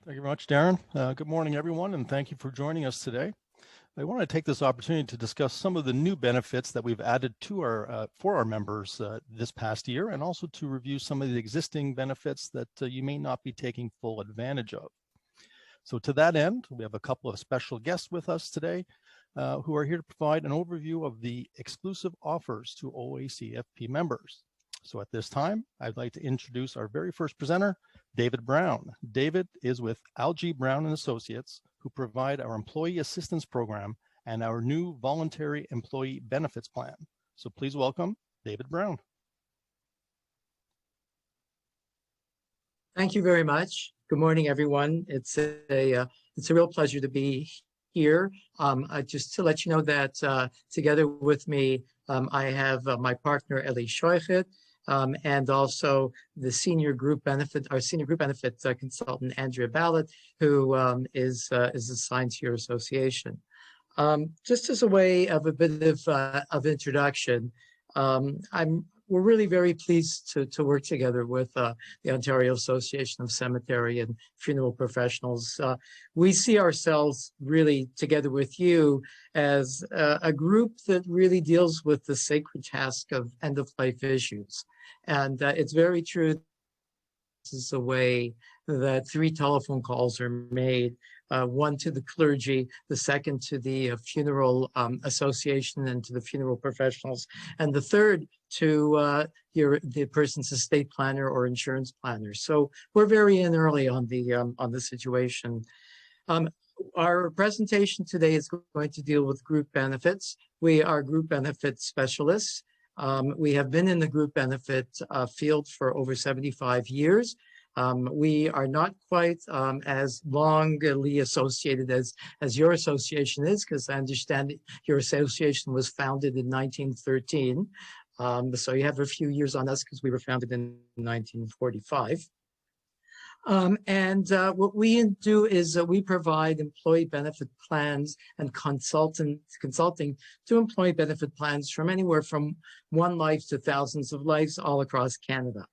Thank you very much, Darren. Good morning, everyone, and thank you for joining us today. I want to take this opportunity to discuss some of the new benefits that we've added to for our members this past year, and also to review some of the existing benefits that you may not be taking full advantage of. So to that end, we have a couple of special guests with us today who are here to provide an overview of the exclusive offers to OACFP members. So at this time, I'd like to introduce our very first presenter, David Brown. David is with Algie Brown and Associates, who provide our employee assistance program and our new voluntary employee benefits plan. So please welcome David Brown. Thank you very much. Good morning, everyone. It's a real pleasure to be here. Just to let you know that together with me, I have my partner Eli Shoichet, and also the our senior group benefit consultant Andrea Ballot, who is assigned to your association. Just as a way of a bit of introduction, we're really very pleased to work together with the Ontario Association of Cemetery and Funeral Professionals. We see ourselves really together with you as a group that really deals with the sacred task of end-of-life issues. And it's very true. This is a way that 3 telephone calls are made, one to the clergy, the second to the funeral association and to the funeral professionals, and the third to the person's estate planner or insurance planner. So we're very in early on the situation. Our presentation today is going to deal with group benefits. We are group benefit specialists. We have been in the group benefit field for over 75 years. We are not quite as longly associated as your association is, because I understand your association was founded in 1913. So you have a few years on us because we were founded in 1945. What we do is we provide employee benefit plans and consulting to employee benefit plans from anywhere from 1 life to thousands of lives all across Canada.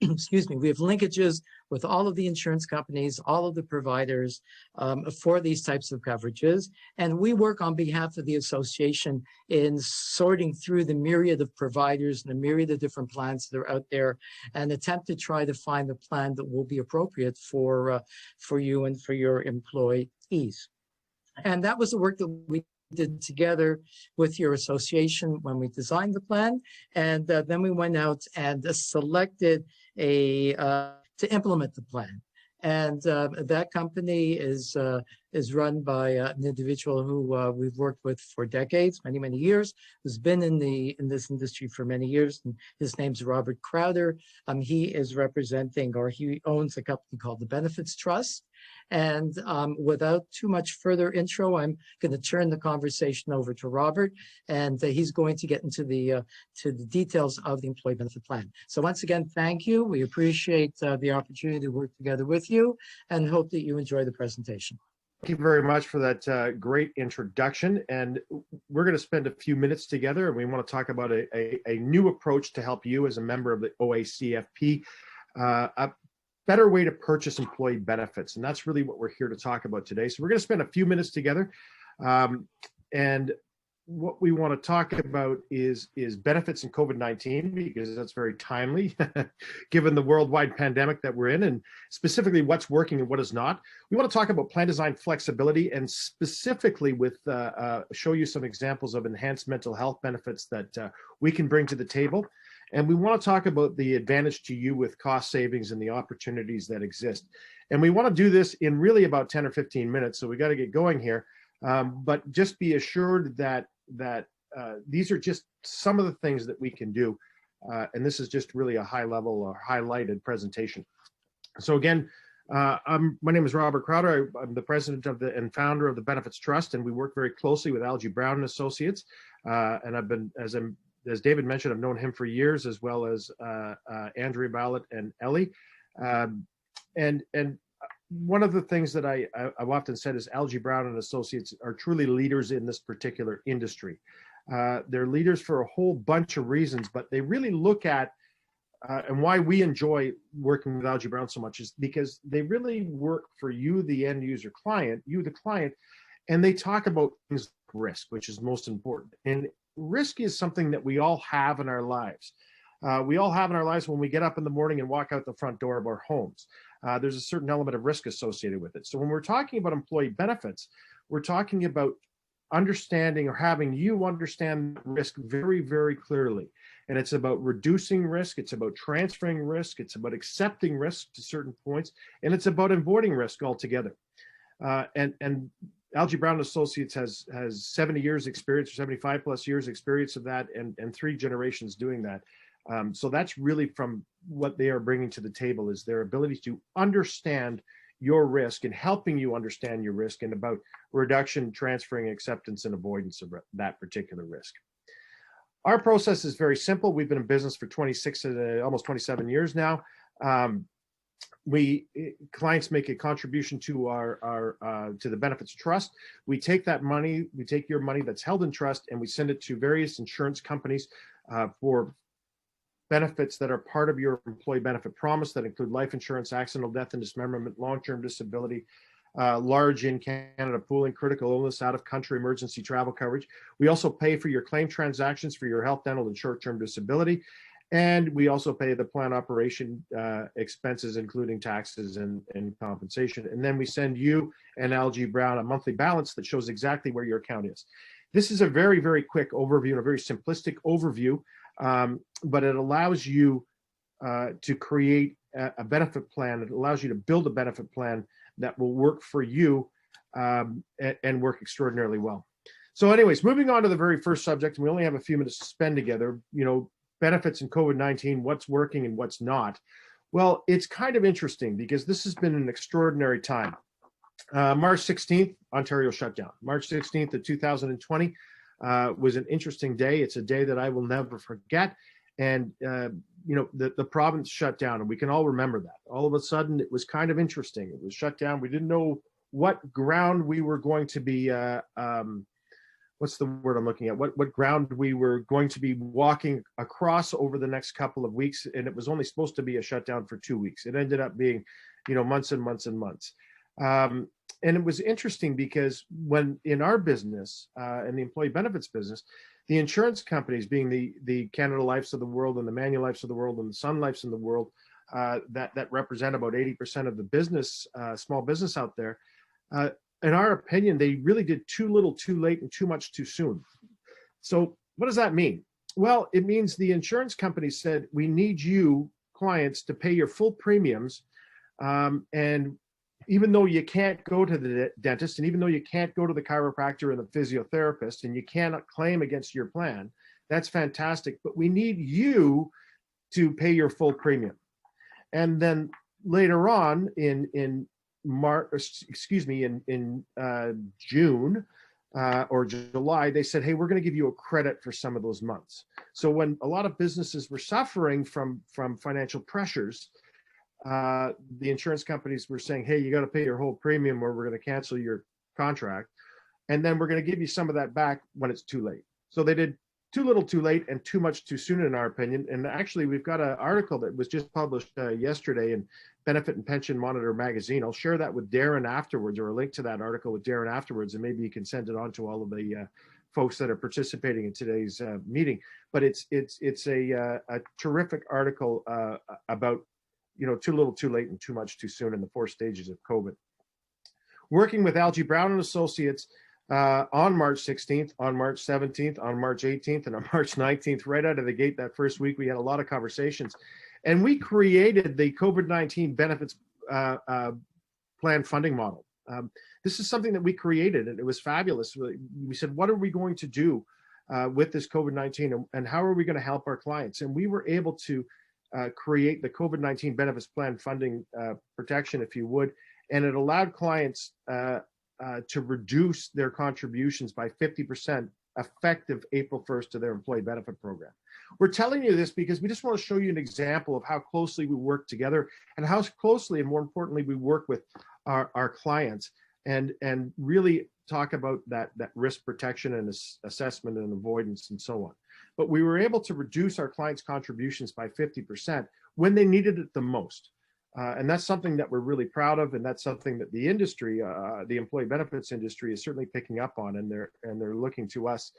Excuse me, we have linkages with all of the insurance companies, all of the providers for these types of coverages. And we work on behalf of the association in sorting through the myriad of providers and the myriad of different plans that are out there and attempt to try to find the plan that will be appropriate for you and for your employees. And that was the work that we did together with your association when we designed the plan, and then we went out and selected to implement the plan. And that company is run by an individual who we've worked with for decades, many years, who's been in this industry for many years. And his name's Robert Crowder. He is representing, or he owns a company called the Benefits Trust. And without too much further intro, I'm going to turn the conversation over to Robert, and he's going to get into the details of the employee benefit plan. So once again, thank you. We appreciate the opportunity to work together with you and hope that you enjoy the presentation. Thank you very much for that great introduction. And we're going to spend a few minutes together, and we want to talk about a new approach to help you as a member of the OACFP, a better way to purchase employee benefits. And that's really what we're here to talk about today. So we're going to spend a few minutes together. And what we want to talk about is benefits in COVID-19, because that's very timely given the worldwide pandemic that we're in, and specifically what's working and what is not. We want to talk about plan design flexibility, and specifically with show you some examples of enhanced mental health benefits that we can bring to the table. And we want to talk about the advantage to you with cost savings and the opportunities that exist. And we want to do this in really about 10 or 15 minutes, so we got to get going here. But just be assured that these are just some of the things that we can do. And this is just really a high level or highlighted presentation. So again, my name is Robert Crowder. I'm the president of and founder of the Benefits Trust, and we work very closely with Algie Brown and Associates. And I've been, as David mentioned, I've known him for years, as well as Andrea Ballot and Ellie. And one of the things that I've often said is Algie Brown and Associates are truly leaders in this particular industry. They're leaders for a whole bunch of reasons, but they really look at and why we enjoy working with Algie Brown so much is because they really work for you, the end user client, you, the client, and they talk about things like risk, which is most important. And risk is something that we all have in our lives. We all have in our lives when we get up in the morning and walk out the front door of our homes. There's a certain element of risk associated with it. So when we're talking about employee benefits, we're talking about understanding or having you understand risk very, very clearly. And it's about reducing risk. It's about transferring risk. It's about accepting risk to certain points. And it's about avoiding risk altogether. And Algie Brown Associates has 70 years experience, or 75 plus years experience of that, and 3 generations doing that. So that's really from what they are bringing to the table, is their ability to understand your risk and helping you understand your risk, and about reduction, transferring, acceptance, and avoidance of that particular risk. Our process is very simple. We've been in business for 26, almost 27 years now. Clients make a contribution to to the benefits trust. We take that money, we take your money that's held in trust, and we send it to various insurance companies for benefits that are part of your employee benefit promise, that include life insurance, accidental death and dismemberment, long-term disability, large in Canada pooling, critical illness, out-of-country emergency travel coverage. We also pay for your claim transactions for your health, dental, and short-term disability. And we also pay the plan operation expenses, including taxes and compensation. And then we send you and Algie Brown a monthly balance that shows exactly where your account is. This is a very, very quick overview and a very simplistic overview, but it allows you to create a benefit plan. It allows you to build a benefit plan that will work for you and work extraordinarily well. So anyways, moving on to the very first subject, and we only have a few minutes to spend together, benefits in COVID-19, what's working and what's not. Well, it's kind of interesting because this has been an extraordinary time. March 16th, Ontario shut down. March 16th of 2020 was an interesting day. It's a day that I will never forget. And, the province shut down, and we can all remember that. All of a sudden, it was kind of interesting. It was shut down. We didn't know what ground we were going to be, what's the word I'm looking at? What ground we were going to be walking across over the next couple of weeks. And it was only supposed to be a shutdown for 2 weeks. It ended up being, months and months and months. And it was interesting because when in our business, in the employee benefits business, the insurance companies, being the Canada Lifes of the world and the Manulifes of the world and the Sun Lifes in the world, that represent about 80% of the business, small business out there, in our opinion, they really did too little, too late, and too much too soon. So what does that mean? Well, it means the insurance companies said, we need you clients to pay your full premiums. And even though you can't go to the dentist, and even though you can't go to the chiropractor and the physiotherapist, and you cannot claim against your plan, that's fantastic. But we need you to pay your full premium. And then later on in June or July, they said, hey, we're going to give you a credit for some of those months. So when a lot of businesses were suffering from financial pressures, the insurance companies were saying, hey, you got to pay your whole premium or we're going to cancel your contract. And then we're going to give you some of that back when it's too late. So they did too little, too late, and too much, too soon, in our opinion. And actually, we've got an article that was just published yesterday in Benefit and Pension Monitor magazine. I'll share that with Darren afterwards, or a link to that article with Darren afterwards, and maybe you can send it on to all of the folks that are participating in today's meeting. But it's a terrific article about too little, too late, and too much, too soon in the 4 stages of COVID. Working with Algie Brown and Associates on March 16th, on March 17th, on March 18th, and on March 19th, right out of the gate that first week, we had a lot of conversations. And we created the COVID-19 benefits plan funding model. This is something that we created, and it was fabulous. We said, what are we going to do with this COVID-19, and how are we going to help our clients? And we were able to create the COVID-19 benefits plan funding protection, if you would, and it allowed clients to reduce their contributions by 50% effective April 1st to their employee benefit program. We're telling you this because we just want to show you an example of how closely we work together and how closely, and more importantly, we work with our clients and really talk about that risk protection and assessment and avoidance and so on. but we were able to reduce our clients' contributions by 50% when they needed it the most. And that's something that we're really proud of, and that's something that the industry, the employee benefits industry, is certainly picking up on, and they're looking to us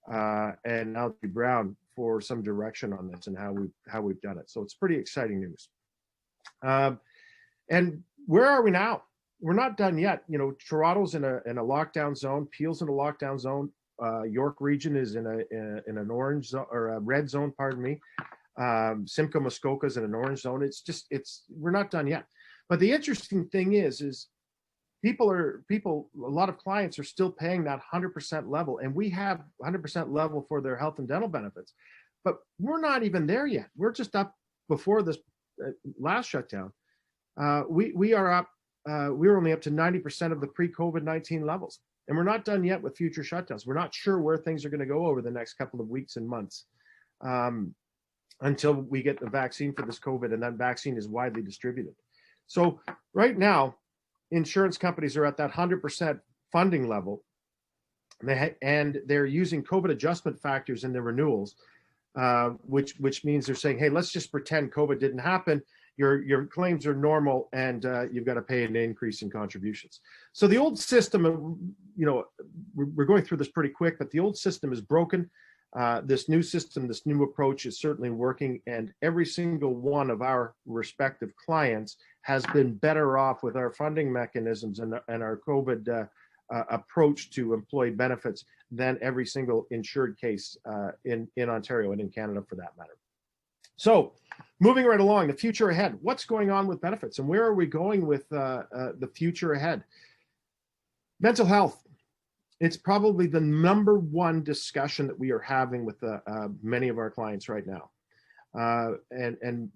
and Algie Brown for some direction on this and how we've done it. So it's pretty exciting news. And where are we now? We're not done yet. You know, Toronto's in a lockdown zone. Peel's in a lockdown zone. York Region is in an orange zone, or a red zone, pardon me. Simcoe Muskoka is in an orange zone. We're not done yet. But the interesting thing is a lot of clients are still paying that 100% level, and we have 100% level for their health and dental benefits. But we're not even there yet. We're just up before this last shutdown. We are up. We're only up to 90% of the pre-COVID-19 levels, and we're not done yet with future shutdowns. We're not sure where things are going to go over the next couple of weeks and months until we get the vaccine for this COVID, and that vaccine is widely distributed. So right now, insurance companies are at that 100% funding level, and they're using COVID adjustment factors in their renewals, which means they're saying, hey, let's just pretend COVID didn't happen. Your claims are normal, and you've got to pay an increase in contributions. So the old system, you know, we're going through this pretty quick, but the old system is broken. This new system, this new approach is certainly working, and every single one of our respective clients has been better off with our funding mechanisms and our COVID approach to employee benefits than every single insured case in Ontario and in Canada for that matter. So moving right along, the future ahead. What's going on with benefits, and where are we going with the future ahead? Mental health. It's probably the number one discussion that we are having with many of our clients right now. And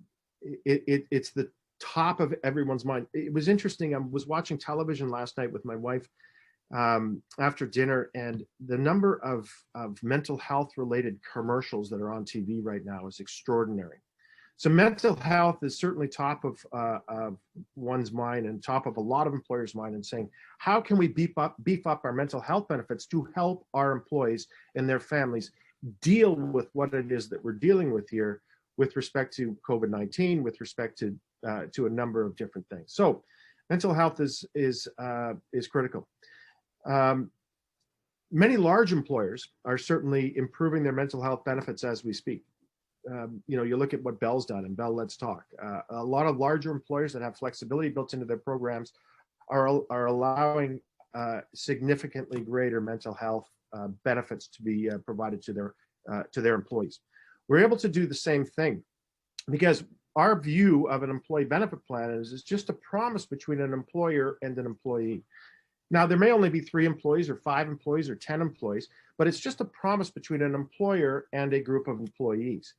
it's the top of everyone's mind. It was interesting. I was watching television last night with my wife after dinner, and the number of mental health related commercials that are on TV right now is extraordinary. So mental health is certainly top of one's mind and top of a lot of employers' mind, and saying, how can we beef up our mental health benefits to help our employees and their families deal with what it is that we're dealing with here with respect to COVID-19, with respect to a number of different things. So mental health is critical. Many large employers are certainly improving their mental health benefits as we speak. You know, you look at what Bell's done, and Bell Let's Talk. A lot of larger employers that have flexibility built into their programs are allowing significantly greater mental health benefits to be provided to their employees. We're able to do the same thing because our view of an employee benefit plan is just a promise between an employer and an employee. Now, there may only be 3 employees or 5 employees or 10 employees, but it's just a promise between an employer and a group of employees.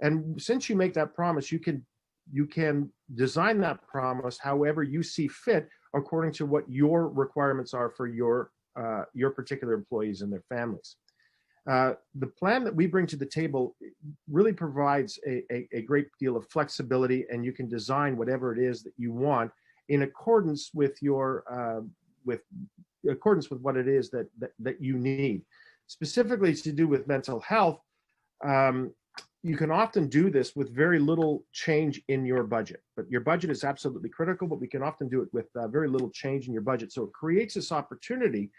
And since you make that promise, you can design that promise however you see fit, according to what your requirements are for your particular employees and their families. The plan that we bring to the table really provides a great deal of flexibility, and you can design whatever it is that you want in accordance with accordance with what it is that you need. Specifically to do with mental health, you can often do this with very little change in your budget, but your budget is absolutely critical, but we can often do it with very little change in your budget. So it creates this opportunity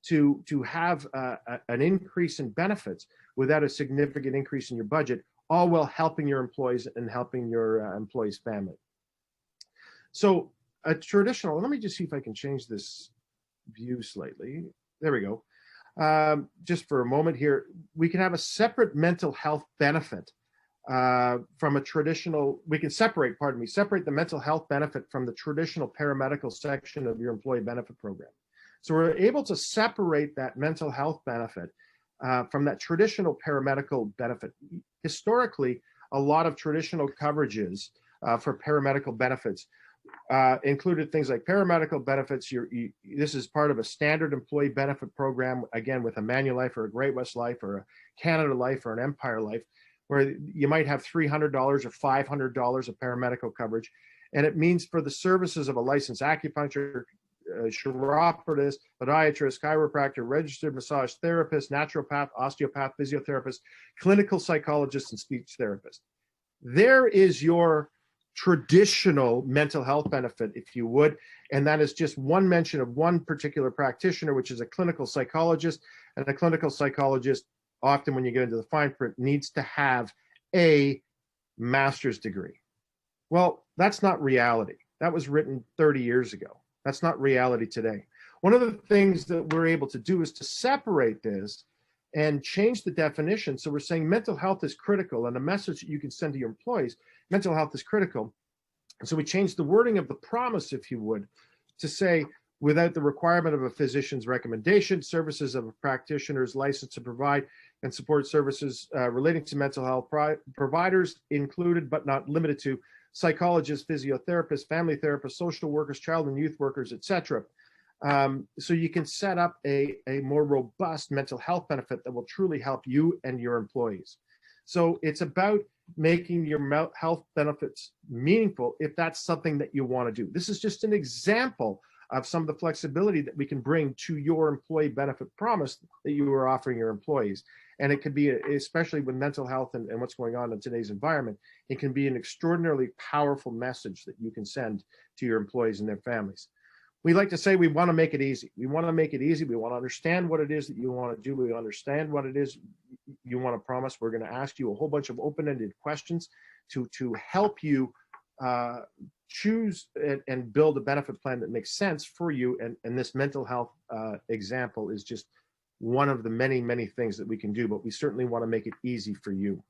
to have an increase in benefits without a significant increase in your budget, all while helping your employees and helping your employees' family. So a traditional, let me just see if I can change this view slightly. There we go. Just for a moment here, we can have a separate mental health benefit from a traditional, we can separate the mental health benefit from the traditional paramedical section of your employee benefit program. So we're able to separate that mental health benefit from that traditional paramedical benefit. Historically, a lot of traditional coverages for paramedical benefits included things like paramedical benefits. This is part of a standard employee benefit program, again, with a Manulife or a Great-West Life or a Canada Life or an Empire Life, where you might have $300 or $500 of paramedical coverage. And it means for the services of a licensed acupuncturist, chiropodist, podiatrist, chiropractor, registered massage therapist, naturopath, osteopath, physiotherapist, clinical psychologist, and speech therapist. There is your traditional mental health benefit, if you would, and that is just one mention of one particular practitioner, which is a clinical psychologist. And a clinical psychologist, often when you get into the fine print, needs to have a master's degree. Well, that's not reality. That was written 30 years ago. That's not reality today. One of the things that we're able to do is to separate this and change the definition. So we're saying mental health is critical, and a message that you can send to your employees, mental health is critical. And so we changed the wording of the promise, if you would, to say, without the requirement of a physician's recommendation, services of a practitioner's license to provide and support services relating to mental health providers included but not limited to psychologists, physiotherapists, family therapists, social workers, child and youth workers, etc. So you can set up a more robust mental health benefit that will truly help you and your employees. So it's about making your health benefits meaningful if that's something that you want to do. This is just an example of some of the flexibility that we can bring to your employee benefit promise that you are offering your employees. And it could be, especially with mental health and what's going on in today's environment, it can be an extraordinarily powerful message that you can send to your employees and their families. We like to say we want to make it easy. We want to make it easy. We want to understand what it is that you want to do. We understand what it is you want to promise. We're going to ask you a whole bunch of open-ended questions to help you choose and build a benefit plan that makes sense for you. And this mental health example is just one of the many, many things that we can do, but we certainly want to make it easy for you.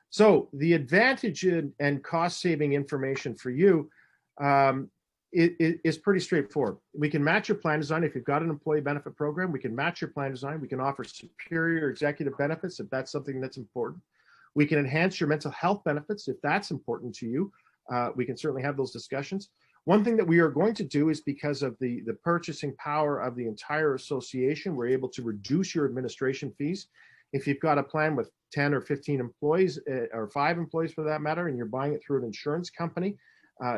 So the advantage and cost-saving information for you is pretty straightforward. We can match your plan design. If you've got an employee benefit program, we can match your plan design. We can offer superior executive benefits if that's something that's important. We can enhance your mental health benefits if that's important to you. We can certainly have those discussions. One thing that we are going to do is, because of the purchasing power of the entire association, we're able to reduce your administration fees. If you've got a plan with 10 or 15 employees, or 5 employees for that matter, and you're buying it through an insurance company,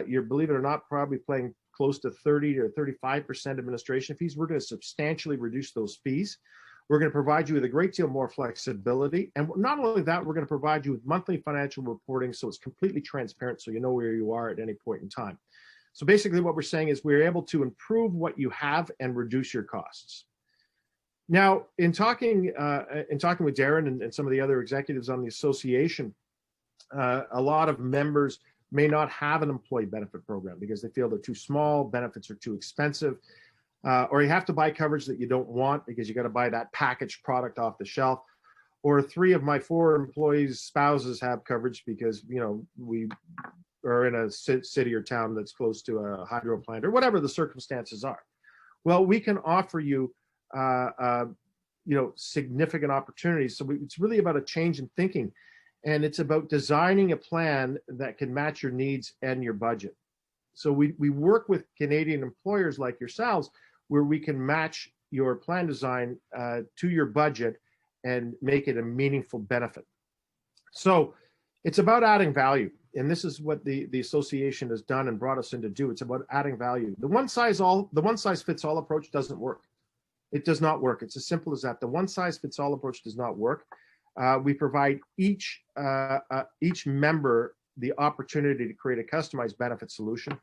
you're, believe it or not, probably paying close to 30 or 35% administration fees. We're going to substantially reduce those fees. We're going to provide you with a great deal more flexibility. And not only that, we're going to provide you with monthly financial reporting so it's completely transparent, so you know where you are at any point in time. So basically what we're saying is we're able to improve what you have and reduce your costs. Now, in talking with Darren and some of the other executives on the association, a lot of members may not have an employee benefit program because they feel they're too small, benefits are too expensive, or you have to buy coverage that you don't want because you got to buy that packaged product off the shelf. Or 3 of my 4 employees' spouses have coverage because, you know, we are in a city or town that's close to a hydro plant or whatever the circumstances are. Well, we can offer you, significant opportunities. So it's really about a change in thinking. And it's about designing a plan that can match your needs and your budget. So we work with Canadian employers like yourselves, where we can match your plan design to your budget and make it a meaningful benefit. So it's about adding value. And this is what the association has done and brought us in to do. It's about adding value. The one size fits all approach doesn't work. It does not work. It's as simple as that. The one size fits all approach does not work. We provide each member the opportunity to create a customized benefit solution.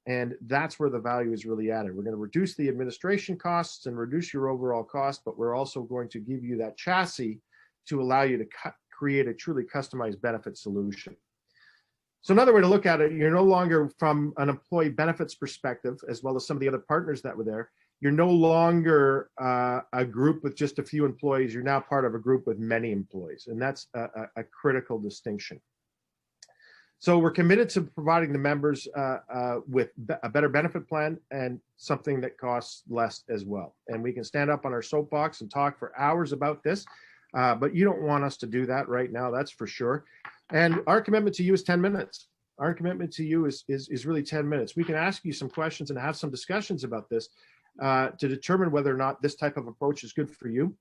And that's where the value is really added. We're going to reduce the administration costs and reduce your overall cost, but we're also going to give you that chassis to allow you to create a truly customized benefit solution. So another way to look at it, you're no longer, from an employee benefits perspective, as well as some of the other partners that were there, you're no longer a group with just a few employees. You're now part of a group with many employees, and that's a critical distinction. So we're committed to providing the members with a better benefit plan and something that costs less as well. And we can stand up on our soapbox and talk for hours about this, but you don't want us to do that right now, that's for sure. And our commitment to you is 10 minutes. Our commitment to you is really 10 minutes. We can ask you some questions and have some discussions about this to determine whether or not this type of approach is good for you.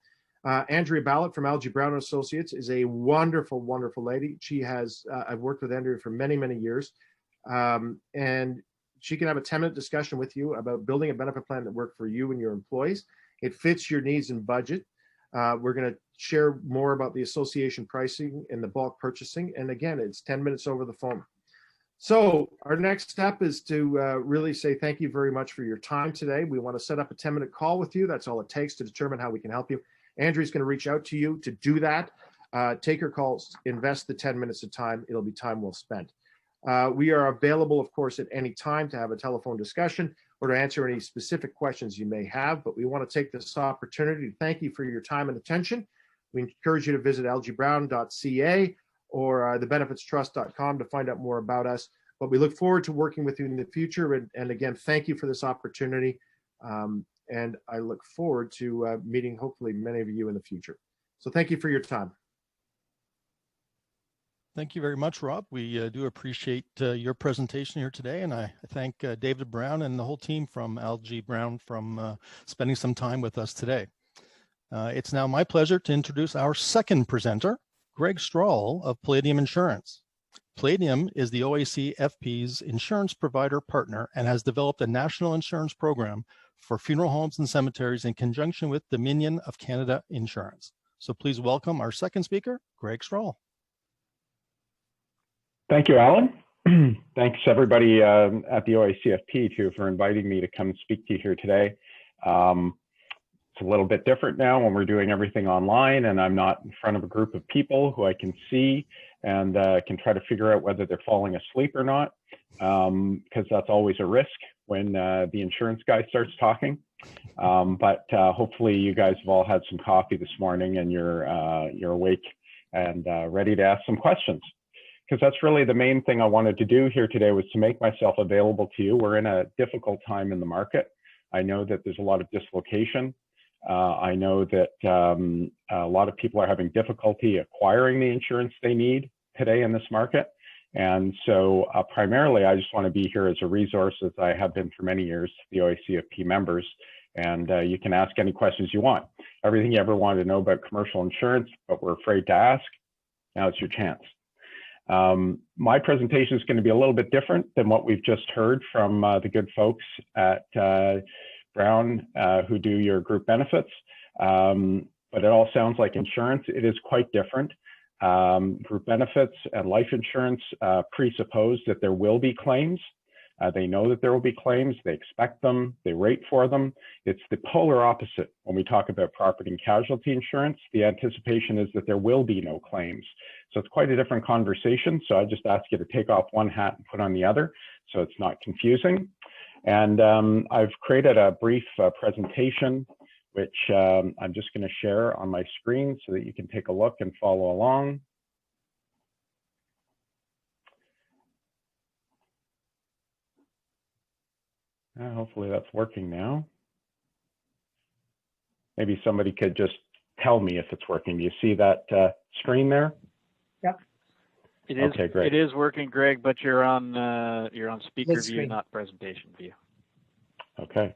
Andrea Ballot from Algie Brown & Associates is a wonderful, wonderful lady. She has, I've worked with Andrea for many, many years. And she can have a 10-minute discussion with you about building a benefit plan that works for you and your employees. It fits your needs and budget. We're going to share more about the association pricing and the bulk purchasing. And again, it's 10 minutes over the phone. So our next step is to really say thank you very much for your time today. We want to set up a 10-minute call with you. That's all it takes to determine how we can help you. Andrea's going to reach out to you to do that. Take your calls, invest the 10 minutes of time. It'll be time well spent. We are available, of course, at any time to have a telephone discussion or to answer any specific questions you may have, but we want to take this opportunity to thank you for your time and attention. We encourage you to visit lgbrown.ca or thebenefitstrust.com to find out more about us. But we look forward to working with you in the future. And again, thank you for this opportunity. And I look forward to meeting hopefully many of you in the future. So thank you for your time. Thank you very much, Rob. We do appreciate your presentation here today. And I thank David Brown and the whole team from LG Brown from spending some time with us today. It's now my pleasure to introduce our second presenter, Greg Strahl of Palladium Insurance. Palladium is the OAC FP's insurance provider partner and has developed a national insurance program for funeral homes and cemeteries in conjunction with Dominion of Canada Insurance. So please welcome our second speaker, Greg Strahl. Thank you, Alan. Thanks everybody at the OACFP too for inviting me to come speak to you here today. It's a little bit different now when we're doing everything online and I'm not in front of a group of people who I can see and can try to figure out whether they're falling asleep or not, because that's always a risk when the insurance guy starts talking. But hopefully you guys have all had some coffee this morning and you're awake and ready to ask some questions. Because that's really the main thing I wanted to do here today, was to make myself available to you. We're in a difficult time in the market. I know that there's a lot of dislocation. I know that a lot of people are having difficulty acquiring the insurance they need today in this market. And so primarily, I just want to be here as a resource, as I have been for many years, the OACFP members. And you can ask any questions you want. Everything you ever wanted to know about commercial insurance, but we're afraid to ask, now's your chance. My presentation is going to be a little bit different than what we've just heard from the good folks at Brown who do your group benefits, but it all sounds like insurance. It is quite different. Group benefits and life insurance presuppose that there will be claims. They know that there will be claims, they expect them, they rate for them. It's the polar opposite when we talk about property and casualty insurance. The anticipation is that there will be no claims. So it's quite a different conversation. So I just ask you to take off one hat and put on the other so it's not confusing. And I've created a brief presentation, which I'm just going to share on my screen so that you can take a look and follow along. Hopefully that's working now. Maybe somebody could just tell me if it's working. Do you see that screen there? Yep. It is. Okay, great. It is working, Greg, but you're on speaker Split view, screen. not presentation view. Okay.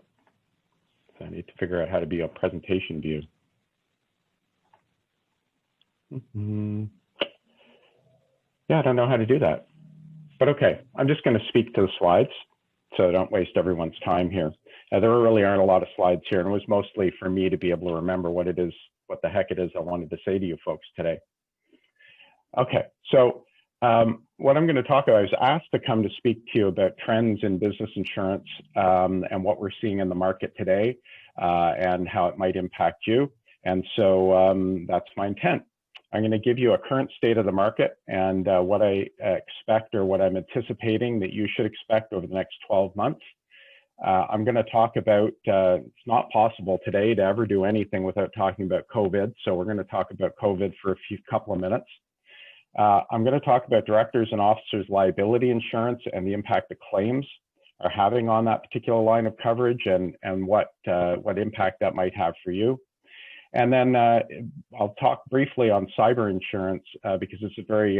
So I need to figure out how to be on presentation view. Yeah, I don't know how to do that. But okay, I'm just going to speak to the slides so I don't waste everyone's time here. There really aren't a lot of slides here, and it was mostly for me to be able to remember what it is, what the heck it is I wanted to say to you folks today. Okay, so what I'm going to talk about, I was asked to come to speak to you about trends in business insurance and what we're seeing in the market today and how it might impact you. And so that's my intent. I'm going to give you a current state of the market and what I expect or what I'm anticipating that you should expect over the next 12 months. I'm going to talk about, it's not possible today to ever do anything without talking about COVID. So we're going to talk about COVID for a couple of minutes. I'm going to talk about directors and officers liability insurance and the impact that claims are having on that particular line of coverage and what impact that might have for you. And then I'll talk briefly on cyber insurance because it's a very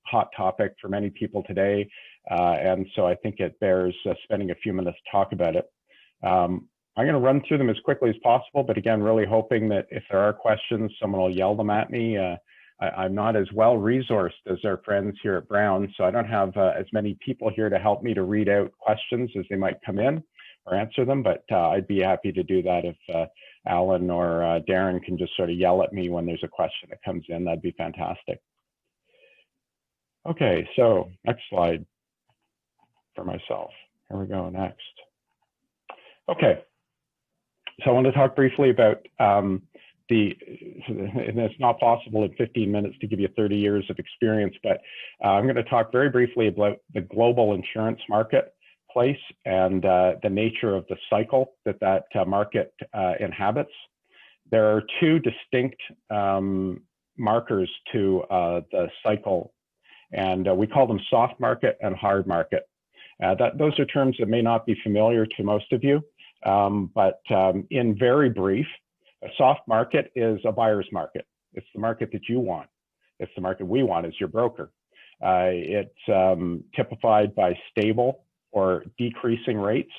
hot topic for many people today. And so I think it bears spending a few minutes to talk about it. I'm going to run through them as quickly as possible, but again, really hoping that if there are questions, someone will yell them at me. I'm not as well resourced as our friends here at Brown, so I don't have as many people here to help me to read out questions as they might come in or answer them, but I'd be happy to do that if Alan or Darren can just sort of yell at me when there's a question that comes in. That'd be fantastic. Okay, so next slide for myself. Here we go, next. Okay, so I want to talk briefly about and it's not possible in 15 minutes to give you 30 years of experience, but I'm going to talk very briefly about the global insurance marketplace and the nature of the cycle that market inhabits. There are two distinct markers to the cycle, and we call them soft market and hard market. Those are terms that may not be familiar to most of you, but in very brief, a soft market is a buyer's market. It's the market that you want. It's the market we want as your broker. It's typified by stable or decreasing rates.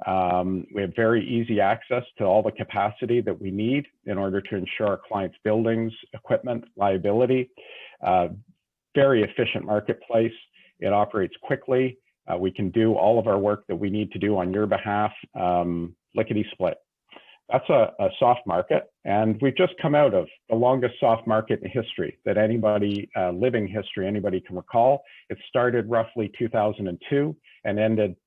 We have very easy access to all the capacity that we need in order to insure our clients' buildings, equipment, liability. Very efficient marketplace. It operates quickly. We can do all of our work that we need to do on your behalf, lickety-split. That's a soft market, and we've just come out of the longest soft market in history that anybody, living history, anybody can recall. It started roughly 2002 and ended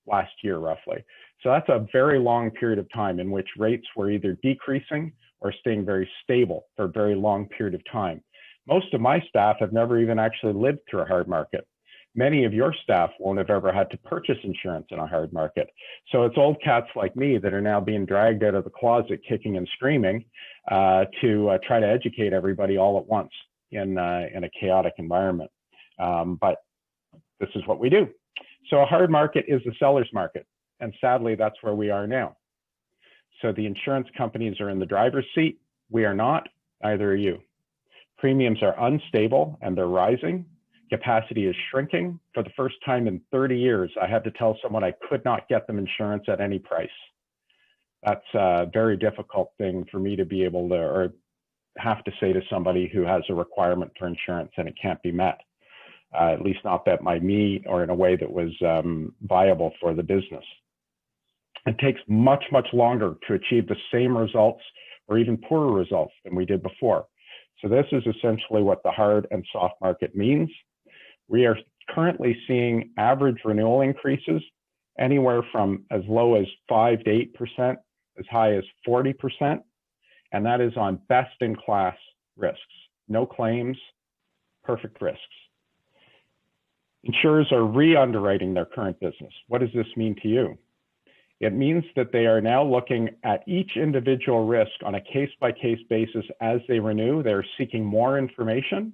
last year roughly. So that's a very long period of time in which rates were either decreasing or staying very stable for a very long period of time. Most of my staff have never even actually lived through a hard market. Many of your staff won't have ever had to purchase insurance in a hard market. So it's old cats like me that are now being dragged out of the closet kicking and screaming to try to educate everybody all at once in a chaotic environment. But this is what we do. So a hard market is the seller's market. And sadly, that's where we are now. So the insurance companies are in the driver's seat. We are not, neither are you. Premiums are unstable and they're rising. Capacity is shrinking. For the first time in 30 years, I had to tell someone I could not get them insurance at any price. That's a very difficult thing for me to be able to, or have to say to somebody who has a requirement for insurance and it can't be met, at least not met by me or in a way that was viable for the business. It takes much, much longer to achieve the same results or even poorer results than we did before. So this is essentially what the hard and soft market means. We are currently seeing average renewal increases anywhere from as low as 5 to 8%, as high as 40%, and that is on best-in-class risks. No claims, perfect risks. Insurers are re-underwriting their current business. What does this mean to you? It means that they are now looking at each individual risk on a case-by-case basis as they renew. They're seeking more information,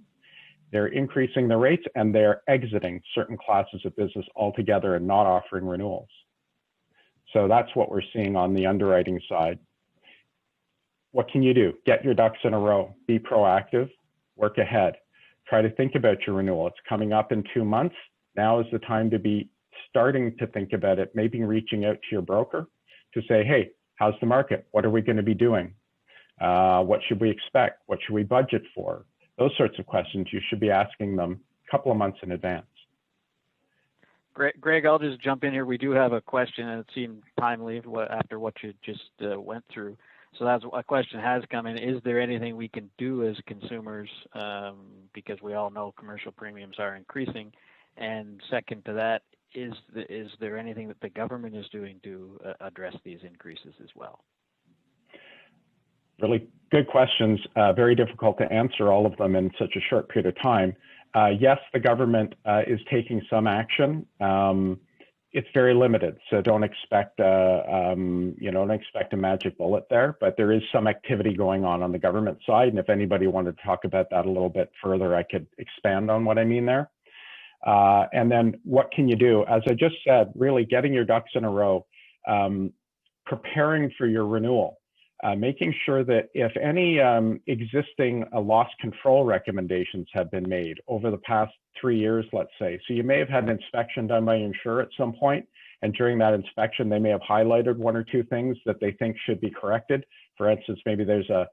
they're increasing the rates, and they're exiting certain classes of business altogether and not offering renewals. So that's what we're seeing on the underwriting side. What can you do? Get your ducks in a row, be proactive, work ahead. Try to think about your renewal. It's coming up in 2 months. Now is the time to be starting to think about it, maybe reaching out to your broker to say, hey, how's the market? What are we going to be doing? What should we expect? What should we budget for? Those sorts of questions you should be asking them a couple of months in advance. Greg, I'll just jump in here. We do have a question, and it seemed timely after what you just went through. So that's a question has come in. Is there anything we can do as consumers, because we all know commercial premiums are increasing? And second to that, is there anything that the government is doing to address these increases as well? Really good questions. Very difficult to answer all of them in such a short period of time. Yes, the government is taking some action. It's very limited, so don't expect don't expect a magic bullet there. But there is some activity going on the government side, and if anybody wanted to talk about that a little bit further, I could expand on what I mean there. And then what can you do? As I just said, really getting your ducks in a row, preparing for your renewal. Making sure that if any existing loss control recommendations have been made over the past 3 years, let's say. So you may have had an inspection done by your insurer at some point, and during that inspection, they may have highlighted 1 or 2 things that they think should be corrected. For instance, maybe there's a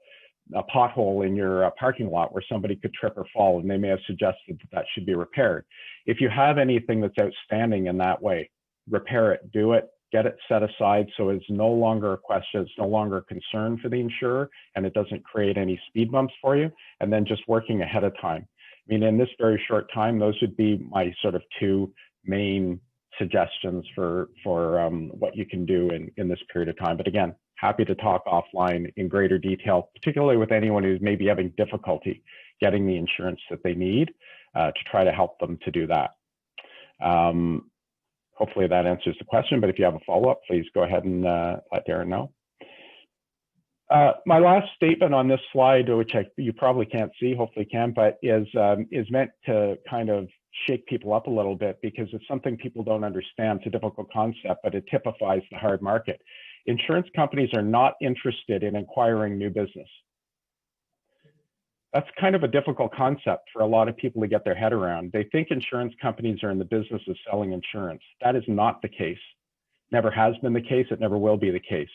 a pothole in your parking lot where somebody could trip or fall, and they may have suggested that that should be repaired. If you have anything that's outstanding in that way, repair it, do it, get it set aside so it's no longer a question, it's no longer a concern for the insurer, and it doesn't create any speed bumps for you, and then just working ahead of time. I mean, in this very short time, those would be my sort of two main suggestions for what you can do in this period of time. But again, happy to talk offline in greater detail, particularly with anyone who's maybe having difficulty getting the insurance that they need to try to help them to do that. Hopefully that answers the question, but if you have a follow-up, please go ahead and let Darren know. My last statement on this slide, which you probably can't see, hopefully can, but is meant to kind of shake people up a little bit because it's something people don't understand. It's a difficult concept, but it typifies the hard market. Insurance companies are not interested in acquiring new business. That's kind of a difficult concept for a lot of people to get their head around. They think insurance companies are in the business of selling insurance. That is not the case. Never has been the case. It never will be the case.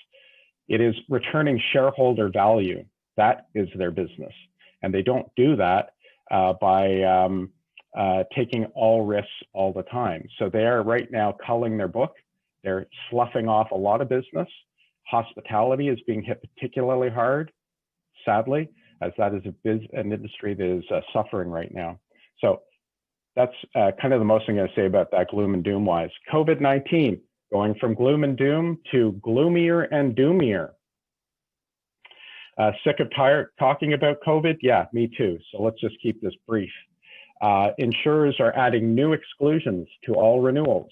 It is returning shareholder value. That is their business. And they don't do that by taking all risks all the time. So they are right now culling their book. They're sloughing off a lot of business. Hospitality is being hit particularly hard, sadly, as that is an industry that is suffering right now. So that's kind of the most I'm going to say about that gloom and doom wise. COVID-19, going from gloom and doom to gloomier and doomier. Sick of talking about COVID? Yeah, me too. So let's just keep this brief. Insurers are adding new exclusions to all renewals.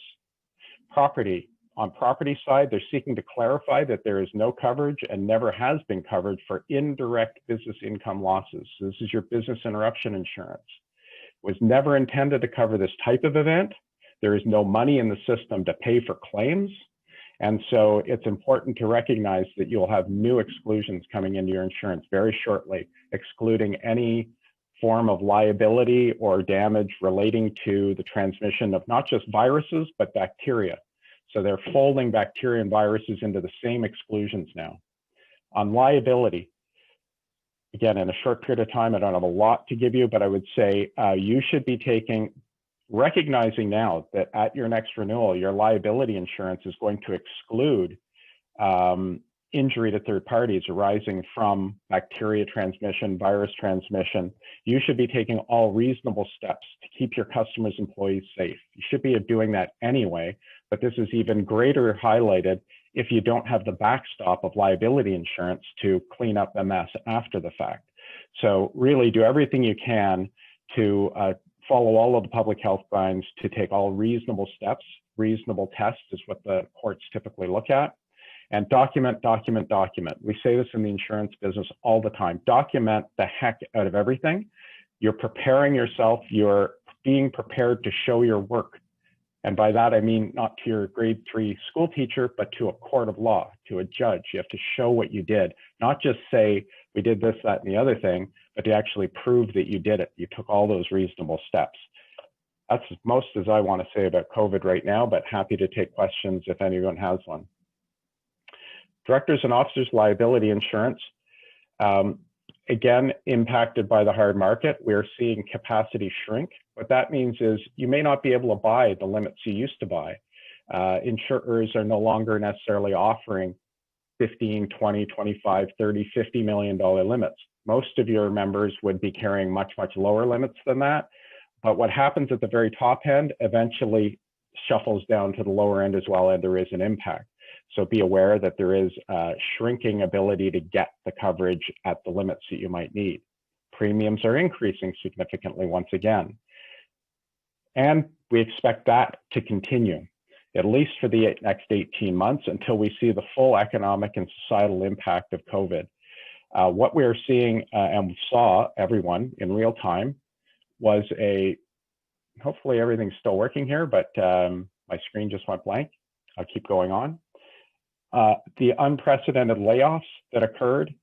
Property. On property side, they're seeking to clarify that there is no coverage and never has been coverage for indirect business income losses. So this is your business interruption insurance. It was never intended to cover this type of event. There is no money in the system to pay for claims. And so it's important to recognize that you'll have new exclusions coming into your insurance very shortly, excluding any form of liability or damage relating to the transmission of not just viruses, but bacteria. So they're folding bacteria and viruses into the same exclusions now. On liability, again, in a short period of time, I don't have a lot to give you, but I would say you should be recognizing now that at your next renewal, your liability insurance is going to exclude injury to third parties arising from bacteria transmission, virus transmission. You should be taking all reasonable steps to keep your customers' employees safe. You should be doing that anyway, but this is even greater highlighted if you don't have the backstop of liability insurance to clean up the mess after the fact. So really do everything you can to follow all of the public health guidelines, to take all reasonable steps. Reasonable tests is what the courts typically look at. And document, document, document. We say this in the insurance business all the time. Document the heck out of everything. You're preparing yourself. You're being prepared to show your work. And by that, I mean not to your grade 3 school teacher, but to a court of law, to a judge. You have to show what you did, not just say, we did this, that, and the other thing, but to actually prove that you did it. You took all those reasonable steps. That's as most as I want to say about COVID right now, but happy to take questions if anyone has one. Directors and officers liability insurance, again, impacted by the hard market. We're seeing capacity shrink. What that means is you may not be able to buy the limits you used to buy. Insurers are no longer necessarily offering 15, 20, 25, 30, $50 million limits. Most of your members would be carrying much, much lower limits than that. But what happens at the very top end eventually shuffles down to the lower end as well, and there is an impact. So be aware that there is a shrinking ability to get the coverage at the limits that you might need. Premiums are increasing significantly once again. And we expect that to continue, at least for the next 18 months until we see the full economic and societal impact of COVID. What we're seeing and we saw everyone in real time was hopefully everything's still working here, but my screen just went blank. I'll keep going on. The unprecedented layoffs that occurred.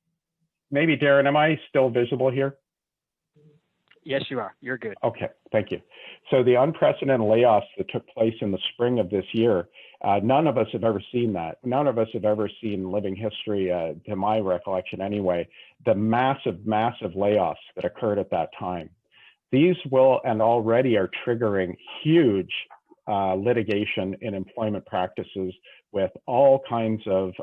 Maybe Darren, am I still visible here? Yes, you are. You're good. Okay, thank you. So the unprecedented layoffs that took place in the spring of this year, none of us have ever seen that. None of us have ever seen living history, to my recollection anyway, the massive, massive layoffs that occurred at that time. These will and already are triggering huge litigation in employment practices with all kinds of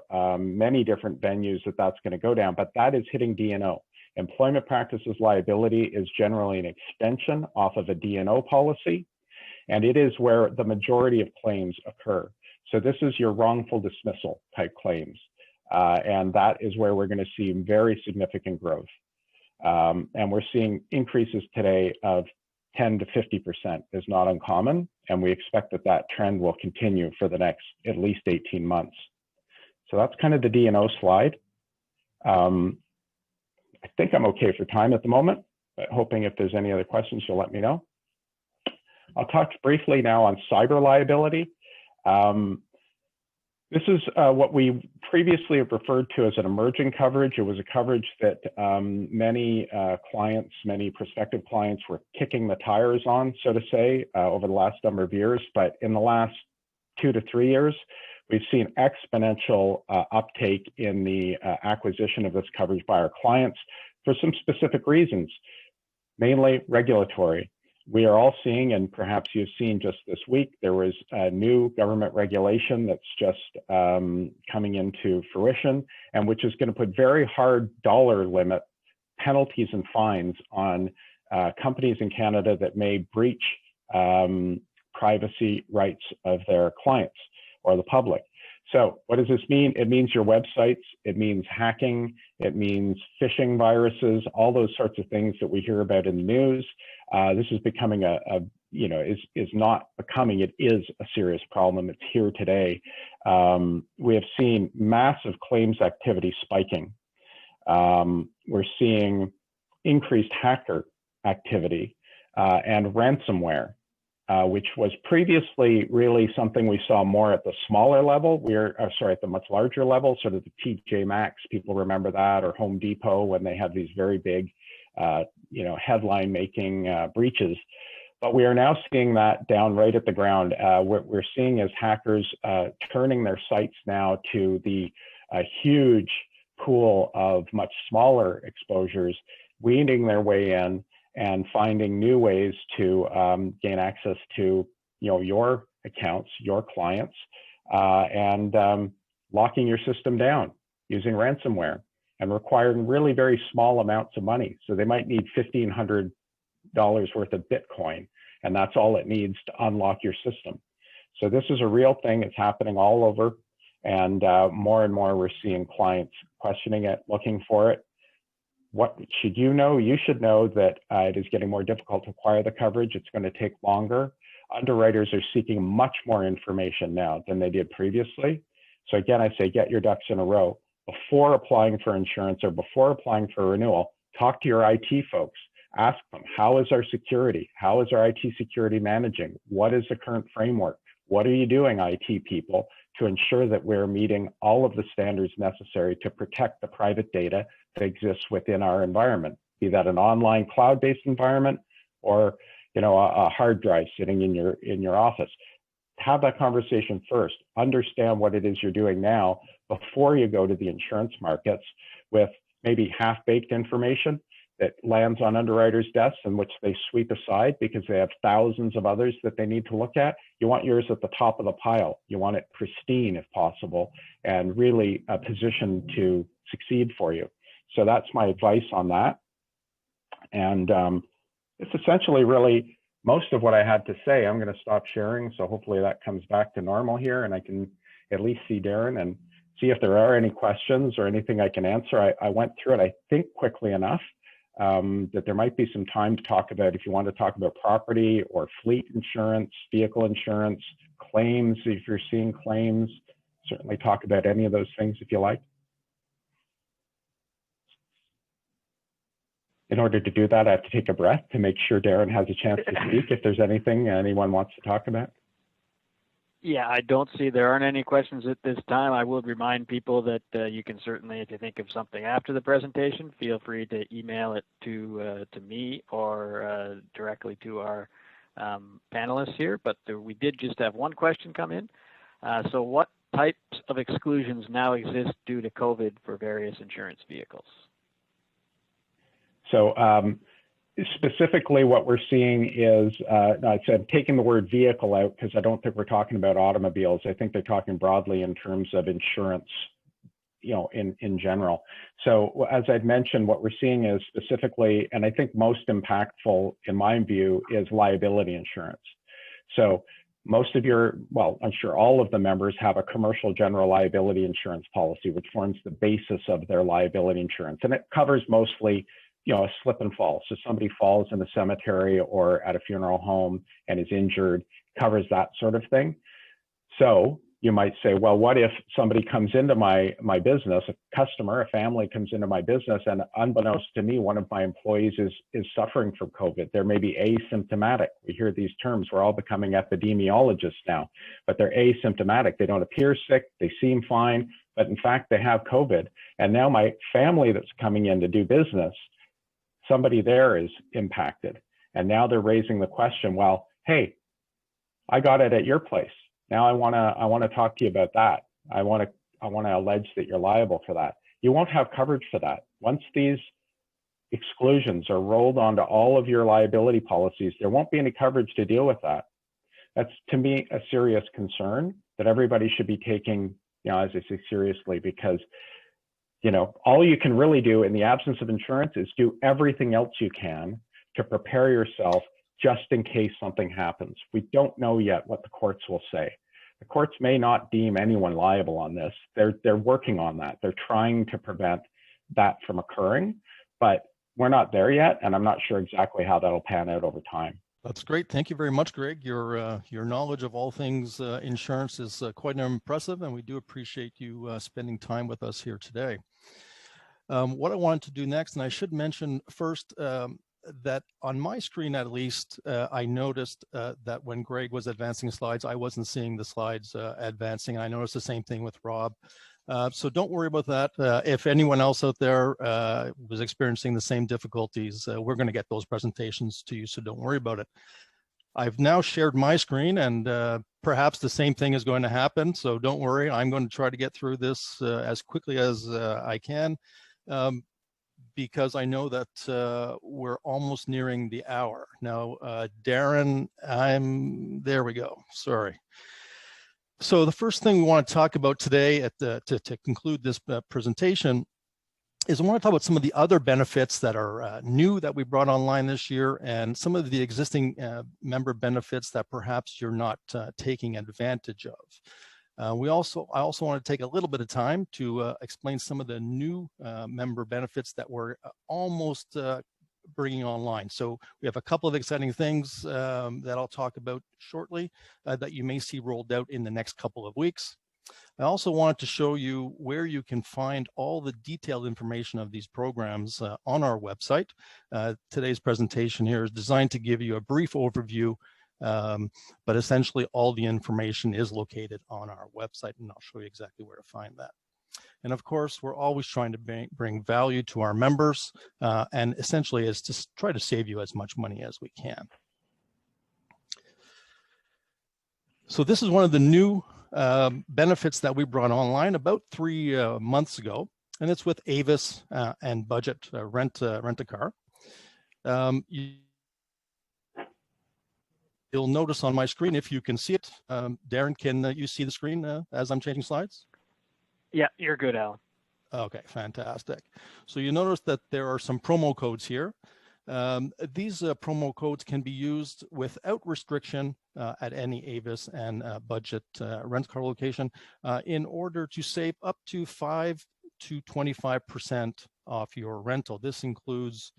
many different venues that's going to go down, but that is hitting D&O. Employment practices liability is generally an extension off of a D&O policy, and it is where the majority of claims occur. So this is your wrongful dismissal type claims, and that is where we're going to see very significant growth. And we're seeing increases today of 10 to 50% is not uncommon, and we expect that trend will continue for the next at least 18 months. So that's kind of the D&O slide. I think I'm okay for time at the moment, but hoping if there's any other questions, you'll let me know. I'll talk briefly now on cyber liability. This is what we previously have referred to as an emerging coverage. It was a coverage that many clients, many prospective clients were kicking the tires on, so to say, over the last number of years. But in the last 2 to 3 years, we've seen exponential uptake in the acquisition of this coverage by our clients for some specific reasons, mainly regulatory. We are all seeing, and perhaps you've seen just this week, there was a new government regulation that's just coming into fruition, and which is going to put very hard dollar limit penalties and fines on companies in Canada that may breach privacy rights of their clients or the public. So what does this mean? It means your websites, it means hacking, it means phishing viruses, all those sorts of things that we hear about in the news. This is becoming is not becoming, it is a serious problem. It's here today. We have seen massive claims activity spiking. We're seeing increased hacker activity and ransomware. Which was previously really something we saw more at the smaller level. At the much larger level, sort of the TJ Maxx, people remember that, or Home Depot when they had these very big, headline-making breaches. But we are now seeing that down right at the ground. What we're seeing is hackers turning their sights now to the huge pool of much smaller exposures, weeding their way in, and finding new ways to gain access to your accounts, your clients, and locking your system down using ransomware and requiring really very small amounts of money. So they might need $1,500 worth of Bitcoin, and that's all it needs to unlock your system. So this is a real thing. It's happening all over, and more we're seeing clients questioning it, looking for it. What should you know? You should know that it is getting more difficult to acquire the coverage. It's going to take longer. Underwriters are seeking much more information now than they did previously. So again, I say get your ducks in a row. Before applying for insurance or before applying for a renewal, talk to your IT folks. Ask them, how is our security? How is our IT security managing? What is the current framework? What are you doing, IT people, to ensure that we're meeting all of the standards necessary to protect the private data that exists within our environment, be that an online cloud-based environment or a hard drive sitting in your office. Have that conversation first. Understand what it is you're doing now before you go to the insurance markets with maybe half-baked information that lands on underwriters' desks and which they sweep aside because they have thousands of others that they need to look at. You want yours at the top of the pile. You want it pristine if possible and really positioned to succeed for you. So that's my advice on that. And it's essentially really most of what I had to say. I'm going to stop sharing. So hopefully that comes back to normal here and I can at least see Darren and see if there are any questions or anything I can answer. I went through it, I think, quickly enough. That there might be some time to talk about if you want to talk about property or fleet insurance, vehicle insurance, claims, if you're seeing claims, certainly talk about any of those things if you like. In order to do that, I have to take a breath to make sure Darren has a chance to speak if there's anything anyone wants to talk about. Yeah, I don't see there aren't any questions at this time. I will remind people that you can certainly, if you think of something after the presentation, feel free to email it to me or directly to our panelists here. But we did just have one question come in. So what types of exclusions now exist due to COVID for various insurance vehicles? So specifically what we're seeing is, I said taking the word vehicle out because I don't think we're talking about automobiles. I think they're talking broadly in terms of insurance, in general. So as I'd mentioned, what we're seeing is specifically, and I think most impactful in my view, is liability insurance. So most of I'm sure all of the members have a commercial general liability insurance policy, which forms the basis of their liability insurance. And it covers mostly, a slip and fall. So somebody falls in a cemetery or at a funeral home and is injured, covers that sort of thing. So you might say, well, what if somebody comes into my business, a customer, a family comes into my business, and unbeknownst to me, one of my employees is suffering from COVID. They're maybe asymptomatic. We hear these terms. We're all becoming epidemiologists now, but they're asymptomatic. They don't appear sick. They seem fine, but in fact, they have COVID. And now my family that's coming in to do business, somebody there is impacted. And now they're raising the question, well, hey, I got it at your place. Now I want to talk to you about that. I want to allege that you're liable for that. You won't have coverage for that. Once these exclusions are rolled onto all of your liability policies, there won't be any coverage to deal with that. That's, to me, a serious concern that everybody should be taking, as I say, seriously, because all you can really do in the absence of insurance is do everything else you can to prepare yourself just in case something happens. We don't know yet what the courts will say. The courts may not deem anyone liable on this. They're working on that. They're trying to prevent that from occurring, but we're not there yet, and I'm not sure exactly how that'll pan out over time. That's great. Thank you very much, Greg. Your knowledge of all things insurance is quite impressive, and we do appreciate you spending time with us here today. What I wanted to do next, and I should mention first that on my screen at least, I noticed that when Greg was advancing slides, I wasn't seeing the slides advancing. I noticed the same thing with Rob. So don't worry about that. If anyone else out there was experiencing the same difficulties, we're going to get those presentations to you, so don't worry about it. I've now shared my screen, and perhaps the same thing is going to happen, so don't worry. I'm going to try to get through this as quickly as I can, because I know that we're almost nearing the hour. Now, Darren, there we go, sorry. So the first thing we want to talk about today to conclude this presentation is I want to talk about some of the other benefits that are new that we brought online this year, and some of the existing member benefits that perhaps you're not taking advantage of. I also want to take a little bit of time to explain some of the new member benefits that we're almost bringing online. So we have a couple of exciting things that I'll talk about shortly that you may see rolled out in the next couple of weeks. I also wanted to show you where you can find all the detailed information of these programs on our website. Today's presentation here is designed to give you a brief overview, but essentially all the information is located on our website, and I'll show you exactly where to find that. And of course, we're always trying to bring value to our members, and essentially is to try to save you as much money as we can. So this is one of the new benefits that we brought online about 3 months ago, and it's with Avis and Budget Rent a Car. You'll notice on my screen, if you can see it, Darren, can you see the screen as I'm changing slides? Yeah, you're good, Alan. Okay, fantastic. So you notice that there are some promo codes here. These promo codes can be used without restriction at any Avis and Budget rent-a-car location in order to save up to 5 to 25% off your rental. This includes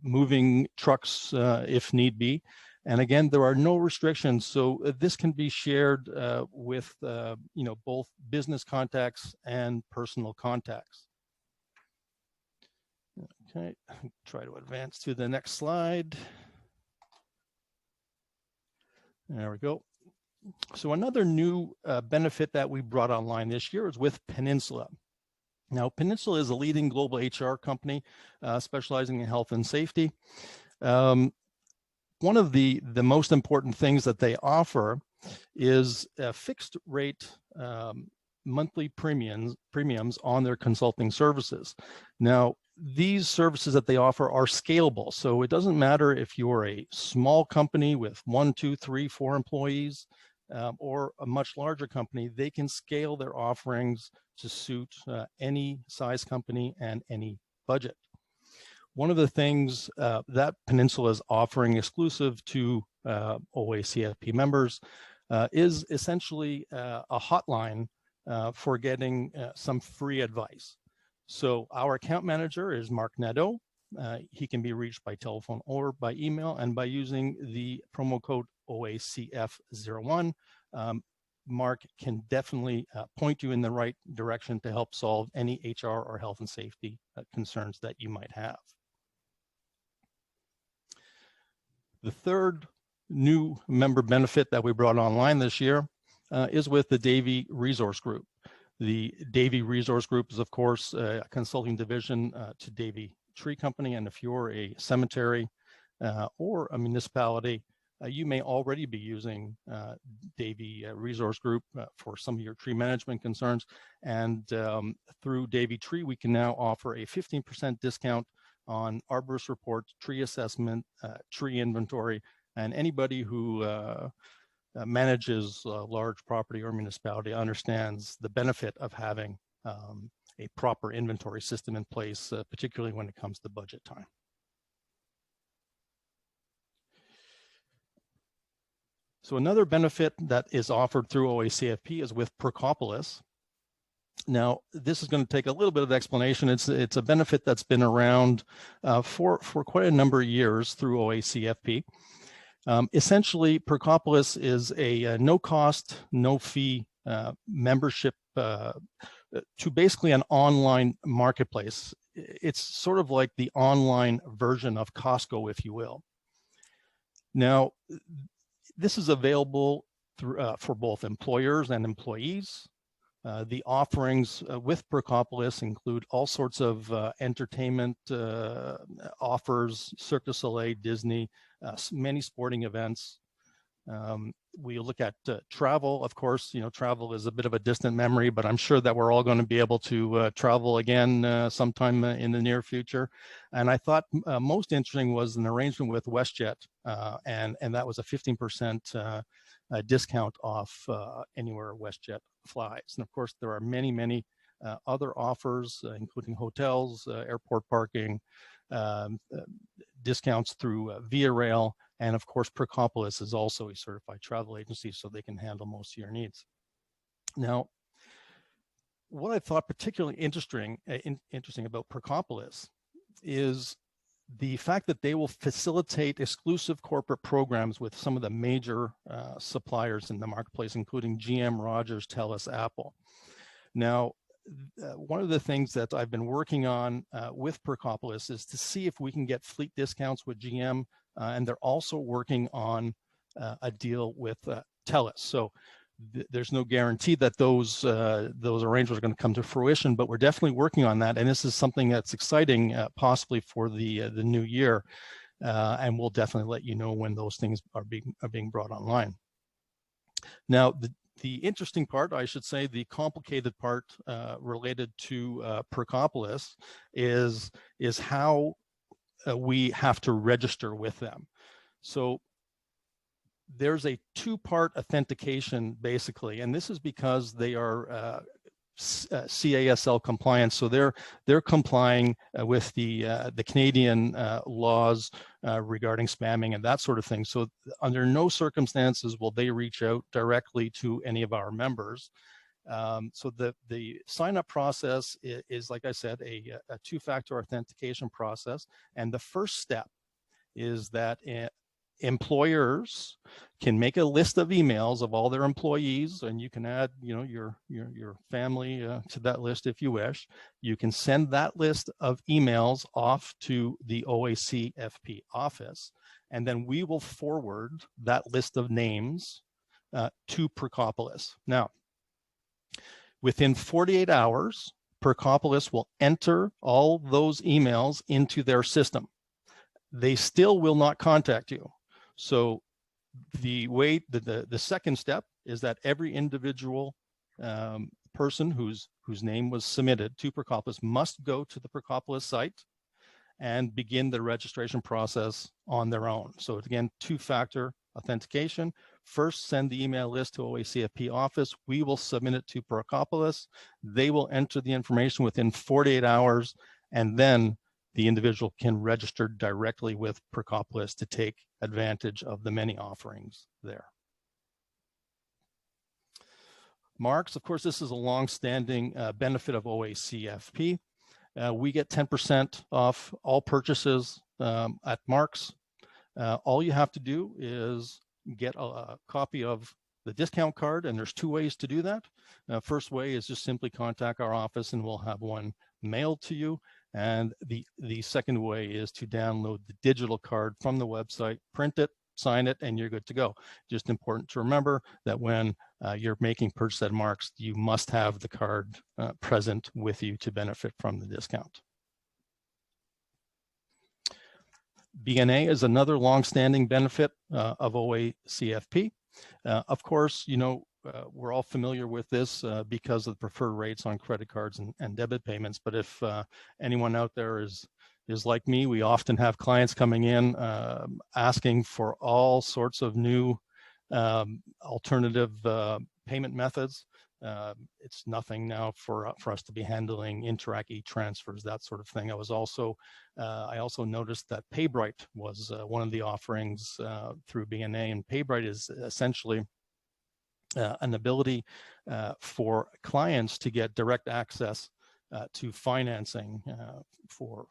moving trucks if need be. And again, there are no restrictions, so this can be shared with both business contacts and personal contacts. Okay, try to advance to the next slide. There we go. So another new benefit that we brought online this year is with Peninsula. Now, Peninsula is a leading global HR company specializing in health and safety. One of the most important things that they offer is a fixed rate monthly premiums on their consulting services. Now, these services that they offer are scalable. So it doesn't matter if you're a small company with 1, 2, 3, 4 employees or a much larger company, they can scale their offerings to suit any size company and any budget. One of the things that Peninsula is offering exclusive to OACFP members is essentially a hotline for getting some free advice. So our account manager is Mark Nadeau. He can be reached by telephone or by email, and by using the promo code OACF01, Mark can definitely point you in the right direction to help solve any HR or health and safety concerns that you might have. The third new member benefit that we brought online this year is with the Davie Resource Group. The Davie Resource Group is, of course, a consulting division to Davie Tree Company. And if you're a cemetery or a municipality, you may already be using Davie Resource Group for some of your tree management concerns. And through Davie Tree, we can now offer a 15% discount on arborist reports, tree assessment, tree inventory, and anybody who manages a large property or municipality understands the benefit of having a proper inventory system in place, particularly when it comes to budget time. So another benefit that is offered through OACFP is with Percopolis. Now, this is going to take a little bit of explanation. It's a benefit that's been around for quite a number of years through OACFP. Essentially, Percopolis is a no-cost, no-fee membership to basically an online marketplace. It's sort of like the online version of Costco, if you will. Now, this is available for both employers and employees. The offerings with Percopolis include all sorts of entertainment offers, Cirque du Soleil, Disney, many sporting events. We look at travel, of course. You know, travel is a bit of a distant memory, but I'm sure that we're all going to be able to travel again sometime in the near future. And I thought most interesting was an arrangement with WestJet, and that was a 15% discount off anywhere WestJet flies. And of course, there are many other offers, including hotels, airport parking, discounts through Via Rail, and of course, Percopolis is also a certified travel agency, so they can handle most of your needs. Now, what I thought particularly interesting about Percopolis is the fact that they will facilitate exclusive corporate programs with some of the major suppliers in the marketplace, including GM, Rogers, TELUS, Apple. Now, one of the things that I've been working on with Percopolis is to see if we can get fleet discounts with GM, and they're also working on a deal with TELUS. So there's no guarantee that those arrangements are going to come to fruition, but we're definitely working on that. And this is something that's exciting, possibly for the new year. And we'll definitely let you know when those things are being brought online. Now, the interesting part, I should say, the complicated part related to Percopolis is how we have to register with them. So there's a two-part authentication, basically, and this is because they are CASL compliant, so they're complying with the Canadian laws regarding spamming and that sort of thing. So under no circumstances will they reach out directly to any of our members. So the sign-up process is, like I said, a two-factor authentication process, and the first step is that employers can make a list of emails of all their employees, and you can add, your family to that list if you wish. You can send that list of emails off to the OACFP office, and then we will forward that list of names to Percopolis. Now, within 48 hours, Percopolis will enter all those emails into their system. They still will not contact you. So the way, the second step is that every individual person whose name was submitted to Percopolis must go to the Percopolis site and begin the registration process on their own. So again, two-factor authentication. First, send the email list to OACFP office. We will submit it to Percopolis. They will enter the information within 48 hours, and then the individual can register directly with Percopolis to take advantage of the many offerings there. Marks, of course, this is a long-standing benefit of OACFP. We get 10% off all purchases at Marks. All you have to do is get a copy of the discount card, and there's two ways to do that. First way is just simply contact our office and we'll have one mailed to you. And the second way is to download the digital card from the website, print it, sign it, and you're good to go. Just important to remember that when you're making purchase at Marks, you must have the card present with you to benefit from the discount. BNA is another long-standing benefit of OACFP. Of course, you know, we're all familiar with this because of the preferred rates on credit cards and debit payments. But if anyone out there is like me, we often have clients coming in asking for all sorts of new alternative payment methods. It's nothing now for us to be handling Interac e-transfers, that sort of thing. I also noticed that PayBright was one of the offerings through BNA, and PayBright is essentially an ability for clients to get direct access to financing for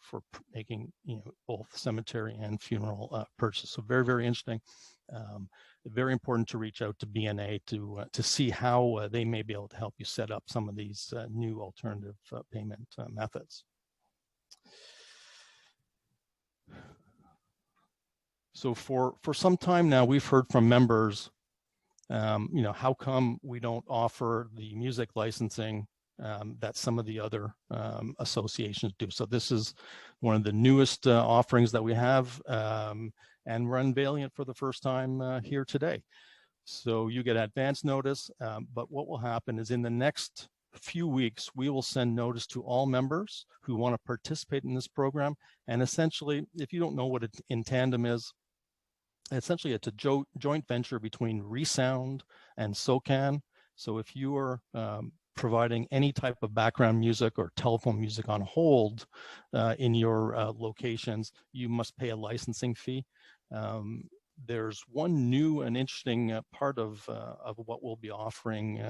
making, you know, both cemetery and funeral purchase. So very, very interesting. Very important to reach out to BNA to see how they may be able to help you set up some of these new alternative payment methods. So for some time now, we've heard from members, you know, how come we don't offer the music licensing that some of the other associations do. So this is one of the newest offerings that we have, and we're unveiling it for the first time here today. So you get advance notice, but what will happen is in the next few weeks, we will send notice to all members who want to participate in this program. And essentially, if you don't know what Intandem is, essentially it's a joint venture between ReSound and SOCAN. So if you are providing any type of background music or telephone music on hold in your locations, you must pay a licensing fee. There's one new and interesting part of what we'll be offering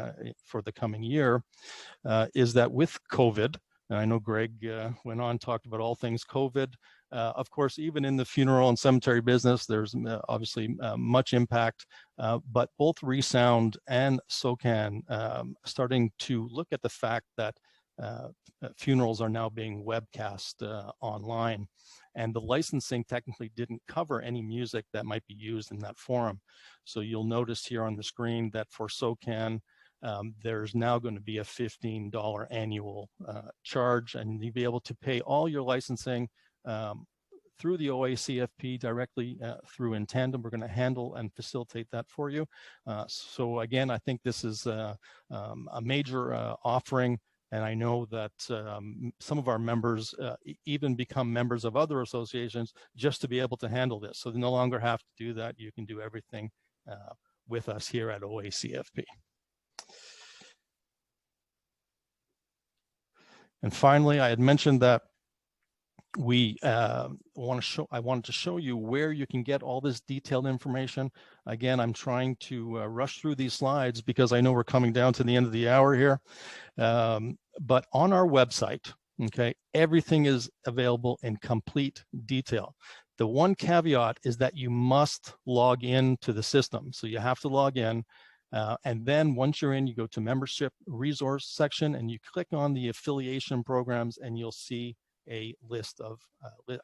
for the coming year is that with COVID, and I know Greg went on, talked about all things COVID. Of course, even in the funeral and cemetery business, there's obviously much impact, but both ReSound and SOCAN starting to look at the fact that funerals are now being webcast online, and the licensing technically didn't cover any music that might be used in that forum. So you'll notice here on the screen that for SOCAN, there's now going to be a $15 annual charge, and you'll be able to pay all your licensing through the OACFP directly through Intandem. We're going to handle and facilitate that for you. So again, I think this is a major offering, and I know that some of our members even become members of other associations just to be able to handle this. So they no longer have to do that. You can do everything with us here at OACFP. And finally, I had mentioned that I wanted to show you where you can get all this detailed information. Again, I'm trying to rush through these slides because I know we're coming down to the end of the hour here. But on our website, okay, everything is available in complete detail. The one caveat is that you must log in to the system. So you have to log in. And then once you're in, you go to membership resource section and you click on the affiliation programs, and you'll see a list of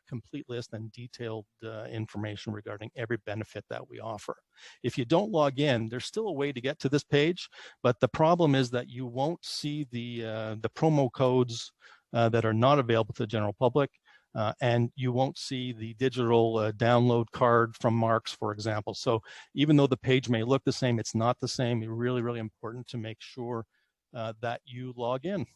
complete list and detailed information regarding every benefit that we offer. If you don't log in, there's still a way to get to this page, but the problem is that you won't see the promo codes that are not available to the general public, and you won't see the digital download card from Marks, for example. So even though the page may look the same, it's not the same. It's really, really important to make sure that you log in.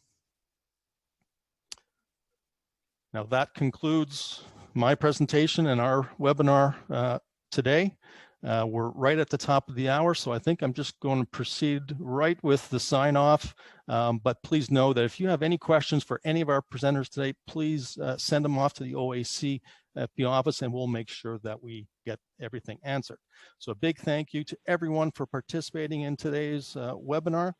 Now that concludes my presentation and our webinar today. We're right at the top of the hour, so I think I'm just going to proceed right with the sign off. But please know that if you have any questions for any of our presenters today, please send them off to the OAC at the office, and we'll make sure that we get everything answered. So a big thank you to everyone for participating in today's webinar.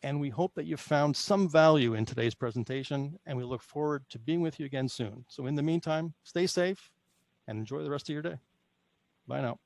And we hope that you found some value in today's presentation, and we look forward to being with you again soon. So in the meantime, stay safe and enjoy the rest of your day. Bye now.